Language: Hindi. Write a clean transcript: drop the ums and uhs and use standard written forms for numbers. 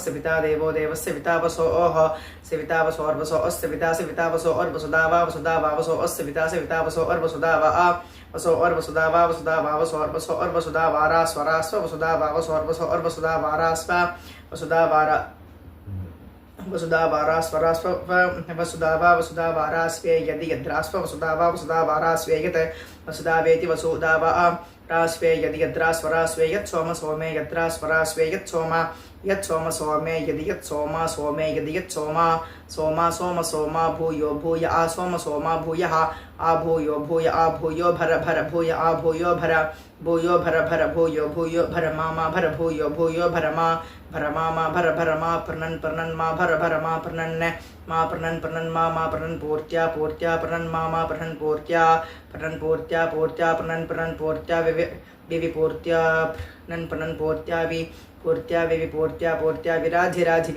अस्य पिता देवो देवस्य पिता वसो ओह सवितावसो अर्वसो अस्य पिता सवितावसो अर्वसुदावा वसुदावा वसो अस्य पिता सवितावसो अर्वसुदावा आ वसो अर्वसुदावा वसुदावा वसो अर्वसुदावा रास्व वसुदावा वसो अर्वसुदावा रास्व वसुदावा वसुधावारास्वरास्व वसुधावारास्वे यदि यद्रास्व वसुधावारास्वे यत् वसुधावेति वसुधावा रास्वे यदि यद्रास्वरास्वे यत् सोम सोमे यद्रास्वरास्वे यत् सोम सोमे यदि यत् सोमे यदि यत् सोमा सोम सोमा भूयो भूय आ सोम सोमा भूयः आ भूयो भर भूय आ भूयो भर भूयो भर मा भर भूयो भर मा भर मा प्रनन मा भर मा प्रनन मा प्रनन पूर्त्या प्रनन मा प्रनन पूर्त्या प्रनन पूर्त्या विविपूर्त्या प्रनन पूर्त्या विपूर्त्या विराजिराजि